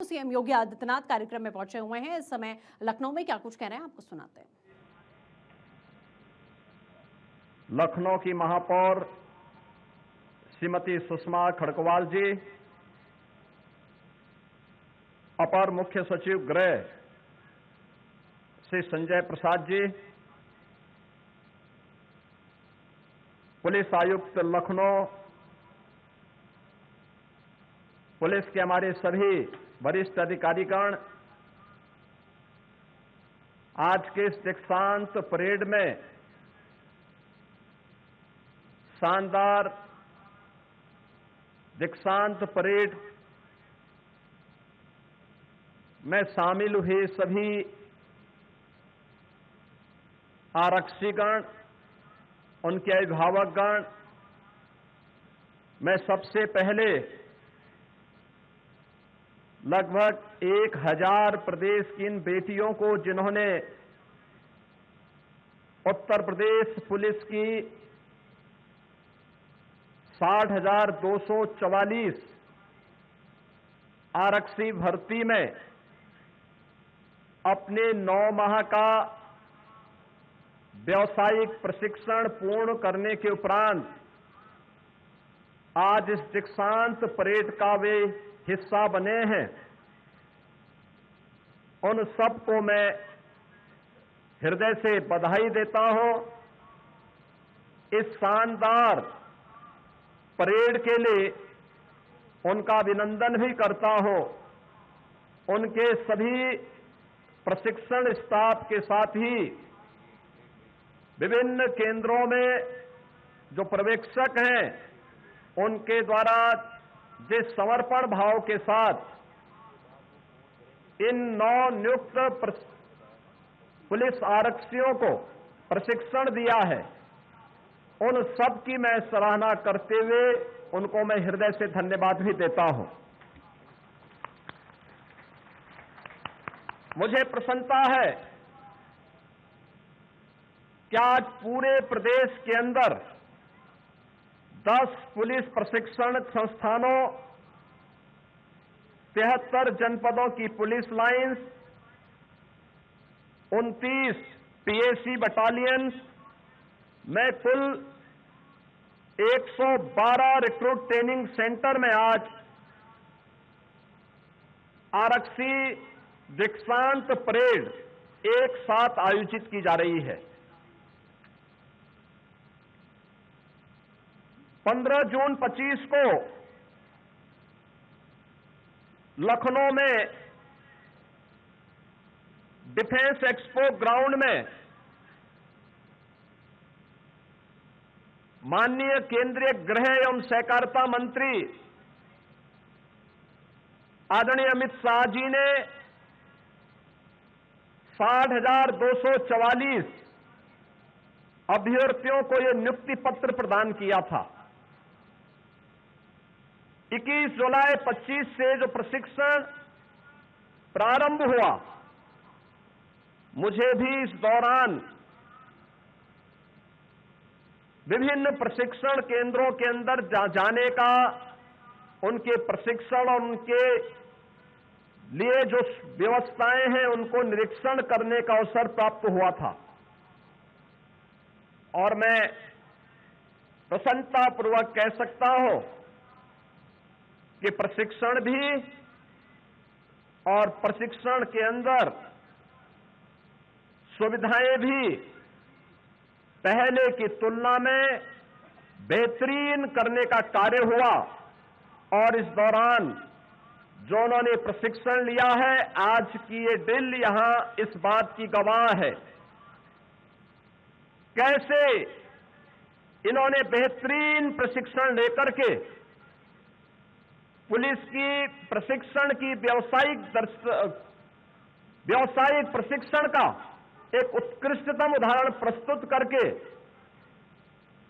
CM Yogi Adityanath कार्यक्रम में पहुंचे हुए हैं। इस समय लखनऊ में क्या कुछ कह रहे हैं आपको सुनाते हैं। लखनऊ की महापौर श्रीमती सुषमा खड़गवाल जी, अपर मुख्य सचिव गृह श्री संजय प्रसाद जी, पुलिस आयुक्त लखनऊ, पुलिस के हमारे सभी वरिष्ठ अधिकारीगण आज के इस दीक्षांत परेड में शानदार दीक्षांत परेड में शामिल हुए सभी आरक्षीगण, उनके अभिभावकगण, मैं सबसे पहले लगभग 1000 प्रदेश की इन बेटियों को, जिन्होंने उत्तर प्रदेश पुलिस की 60,244 आरक्षी भर्ती में अपने 9 माह का व्यावसायिक प्रशिक्षण पूर्ण करने के उपरांत आज इस दीक्षांत परेड का वे हिस्सा बने हैं, उन सबको मैं हृदय से बधाई देता हूं। इस शानदार परेड के लिए उनका अभिनंदन भी करता हूं। उनके सभी प्रशिक्षण स्टाफ के साथ ही विभिन्न केंद्रों में जो पर्यवेक्षक हैं, उनके द्वारा जिस समर्पण भाव के साथ इन नवनियुक्त पुलिस आरक्षियों को प्रशिक्षण दिया है, उन सब की मैं सराहना करते हुए उनको मैं हृदय से धन्यवाद भी देता हूं। मुझे प्रसन्नता है कि आज पूरे प्रदेश के अंदर 10 पुलिस प्रशिक्षण संस्थानों, 73 जनपदों की पुलिस लाइंस, 29 पीएसी बटालियन में कुल 112 रिक्रूट ट्रेनिंग सेंटर में आज आरक्षी दीक्षांत परेड एक साथ आयोजित की जा रही है। 15 जून 25 को लखनऊ में डिफेंस एक्सपो ग्राउंड में माननीय केंद्रीय गृह एवं सहकारिता मंत्री आदरणीय अमित शाह जी ने 60,244 अभ्यर्थियों को यह नियुक्ति पत्र प्रदान किया था। 21 जुलाई 25 से जो प्रशिक्षण प्रारंभ हुआ, मुझे भी इस दौरान विभिन्न प्रशिक्षण केंद्रों के अंदर जाने का, उनके प्रशिक्षण और उनके लिए जो व्यवस्थाएं हैं उनको निरीक्षण करने का अवसर प्राप्त हुआ था। और मैं प्रसन्नतापूर्वक कह सकता हूं कि प्रशिक्षण भी और प्रशिक्षण के अंदर सुविधाएं भी पहले की तुलना में बेहतरीन करने का कार्य हुआ। और इस दौरान जो उन्होंने प्रशिक्षण लिया है, आज की ये ड्रिल यहां इस बात की गवाह है, कैसे इन्होंने बेहतरीन प्रशिक्षण लेकर के पुलिस की प्रशिक्षण की व्यावसायिक प्रशिक्षण का एक उत्कृष्टतम उदाहरण प्रस्तुत करके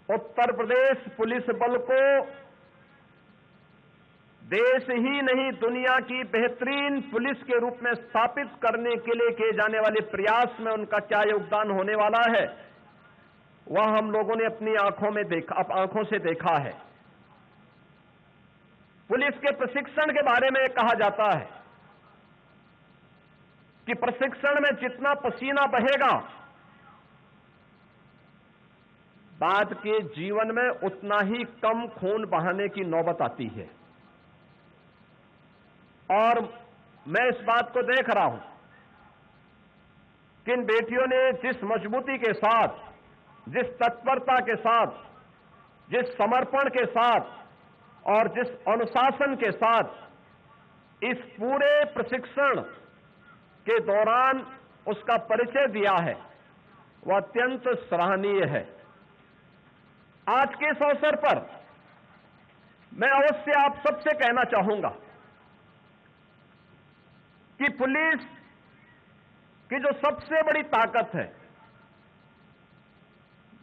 उत्तर प्रदेश पुलिस बल को देश ही नहीं दुनिया की बेहतरीन पुलिस के रूप में स्थापित करने के लिए किए जाने वाले प्रयास में उनका क्या योगदान होने वाला है, वह हम लोगों ने अपनी आंखों से देखा है। पुलिस के प्रशिक्षण के बारे में कहा जाता है कि प्रशिक्षण में जितना पसीना बहेगा, बाद के जीवन में उतना ही कम खून बहाने की नौबत आती है। और मैं इस बात को देख रहा हूं कि इन बेटियों ने जिस मजबूती के साथ, जिस तत्परता के साथ, जिस समर्पण के साथ और जिस अनुशासन के साथ इस पूरे प्रशिक्षण के दौरान उसका परिचय दिया है, वह अत्यंत सराहनीय है। आज के इस अवसर पर मैं अवश्य आप सबसे कहना चाहूंगा कि पुलिस की जो सबसे बड़ी ताकत है,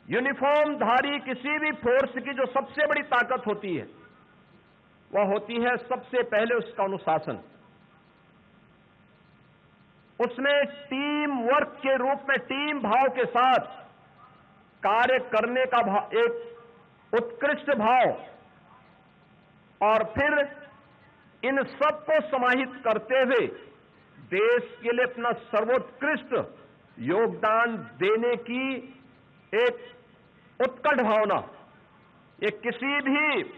यूनिफॉर्मधारी किसी भी फोर्स की जो सबसे बड़ी ताकत होती है, वह होती है सबसे पहले उसका अनुशासन। उसमें टीम वर्क के रूप में टीम भाव के साथ कार्य करने का एक उत्कृष्ट भाव, और फिर इन सबको समाहित करते हुए देश के लिए अपना सर्वोत्कृष्ट योगदान देने की एक उत्कट भावना, ये किसी भी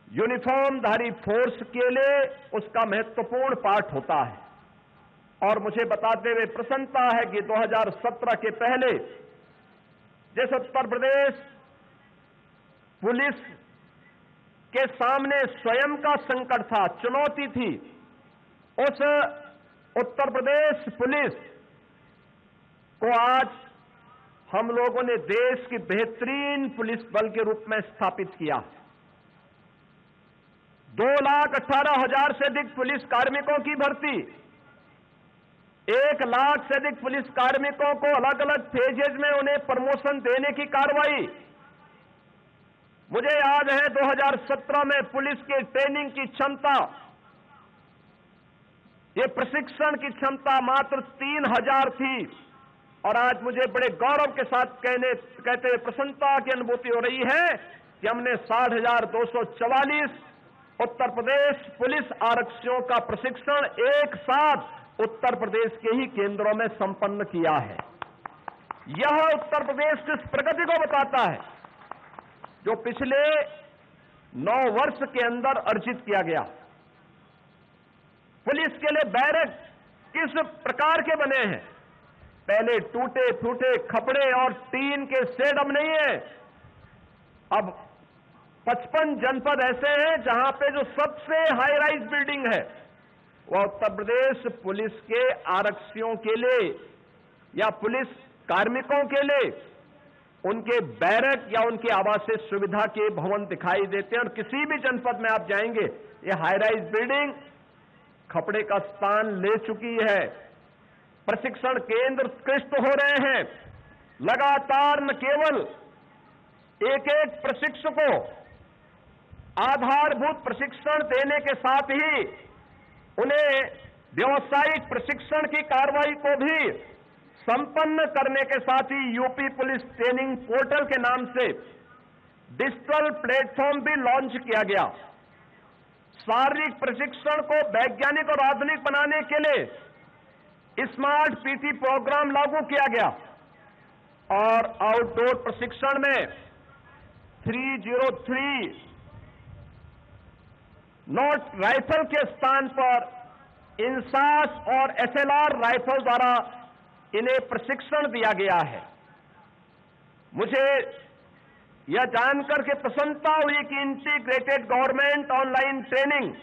यूनिफॉर्मधारी फोर्स के लिए उसका महत्वपूर्ण पार्ट होता है। और मुझे बताते हुए प्रसन्नता है कि 2017 के पहले जैसे उत्तर प्रदेश पुलिस के सामने स्वयं का संकट था, चुनौती थी, उस उत्तर प्रदेश पुलिस को आज हम लोगों ने देश की बेहतरीन पुलिस बल के रूप में स्थापित किया। 2,18,000 से अधिक पुलिस कार्मिकों की भर्ती, 1 लाख से अधिक पुलिस कार्मिकों को अलग अलग फेजेज में उन्हें प्रमोशन देने की कार्रवाई। मुझे याद है 2017 में पुलिस की ट्रेनिंग की क्षमता, ये प्रशिक्षण की क्षमता मात्र 3,000 थी, और आज मुझे बड़े गौरव के साथ कहते हुए प्रसन्नता की अनुभूति हो रही है कि हमने 60,244 उत्तर प्रदेश पुलिस आरक्षियों का प्रशिक्षण एक साथ उत्तर प्रदेश के ही केंद्रों में संपन्न किया है। यह उत्तर प्रदेश की प्रगति को बताता है जो पिछले 9 वर्ष के अंदर अर्जित किया गया। पुलिस के लिए बैरक किस प्रकार के बने हैं? पहले टूटे फूटे खपड़े और टीन के शेड अब नहीं है। अब 55 जनपद ऐसे हैं जहां पे जो सबसे हाई राइज बिल्डिंग है वह उत्तर प्रदेश पुलिस के आरक्षियों के लिए या पुलिस कार्मिकों के लिए उनके बैरक या उनके आवासीय सुविधा के भवन दिखाई देते हैं। और किसी भी जनपद में आप जाएंगे, ये हाई राइज बिल्डिंग खपड़े का स्थान ले चुकी है। प्रशिक्षण केंद्र उत्कृष्ट हो रहे हैं। लगातार न केवल एक एक प्रशिक्षु को आधारभूत प्रशिक्षण देने के साथ ही उन्हें व्यावसायिक प्रशिक्षण की कार्रवाई को भी संपन्न करने के साथ ही यूपी पुलिस ट्रेनिंग पोर्टल के नाम से डिजिटल प्लेटफॉर्म भी लॉन्च किया गया। शारीरिक प्रशिक्षण को वैज्ञानिक और आधुनिक बनाने के लिए स्मार्ट पीटी प्रोग्राम लागू किया गया और आउटडोर प्रशिक्षण में 303 नॉट राइफल के स्थान पर इंसास और एसएलआर राइफल द्वारा इन्हें प्रशिक्षण दिया गया है। मुझे यह जानकर के प्रसन्नता हुई कि इंटीग्रेटेड गवर्नमेंट ऑनलाइन ट्रेनिंग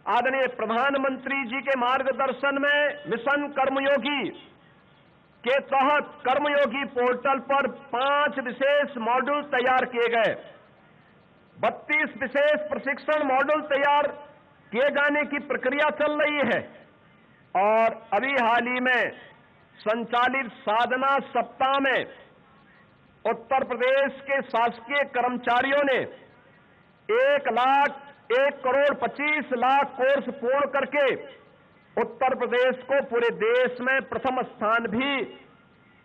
आदरणीय प्रधानमंत्री जी के मार्गदर्शन में मिशन कर्मयोगी के तहत कर्मयोगी पोर्टल पर 5 विशेष मॉड्यूल तैयार किए गए। 32 विशेष प्रशिक्षण मॉड्यूल तैयार किए जाने की प्रक्रिया चल रही है और अभी हाल ही में संचालित साधना सप्ताह में उत्तर प्रदेश के शासकीय कर्मचारियों ने 1,25,00,000 कोर्स पूर्ण करके उत्तर प्रदेश को पूरे देश में प्रथम स्थान भी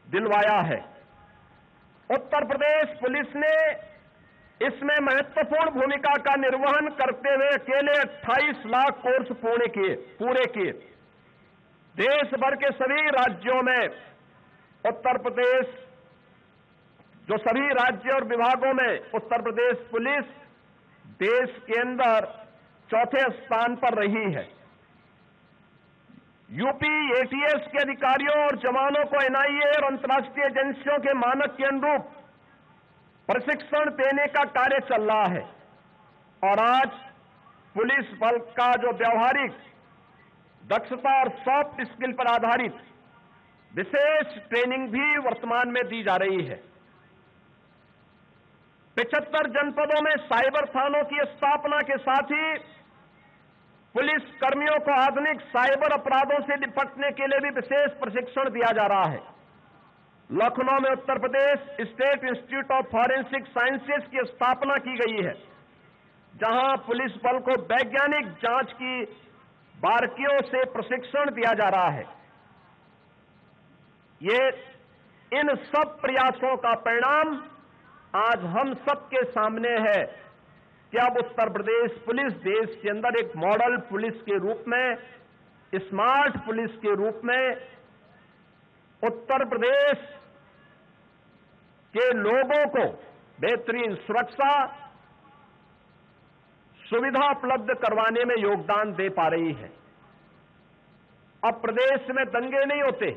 दिलवाया है। उत्तर प्रदेश पुलिस ने इसमें महत्वपूर्ण भूमिका का निर्वहन करते हुए अकेले 28 लाख कोर्स पूरे किए। देश भर के सभी राज्यों में उत्तर प्रदेश, जो सभी राज्य और विभागों में उत्तर प्रदेश पुलिस देश के अंदर चौथे स्थान पर रही है। यूपी एटीएस के अधिकारियों और जवानों को एनआईए और अंतर्राष्ट्रीय एजेंसियों के मानक के अनुरूप प्रशिक्षण देने का कार्य चल रहा है और आज पुलिस बल का जो व्यवहारिक दक्षता और सॉफ्ट स्किल पर आधारित विशेष ट्रेनिंग भी वर्तमान में दी जा रही है। 75 जनपदों में साइबर थानों की स्थापना के साथ ही पुलिस कर्मियों को आधुनिक साइबर अपराधों से निपटने के लिए भी विशेष प्रशिक्षण दिया जा रहा है। लखनऊ में Uttar Pradesh state institute of forensic sciences की स्थापना की गई है, जहां पुलिस बल को वैज्ञानिक जांच की बारीकियों से प्रशिक्षण दिया जा रहा है। ये इन सब प्रयासों का परिणाम आज हम सबके सामने है कि अब उत्तर प्रदेश पुलिस देश के अंदर एक मॉडल पुलिस के रूप में, स्मार्ट पुलिस के रूप में उत्तर प्रदेश के लोगों को बेहतरीन सुरक्षा सुविधा उपलब्ध करवाने में योगदान दे पा रही है। अब प्रदेश में दंगे नहीं होते,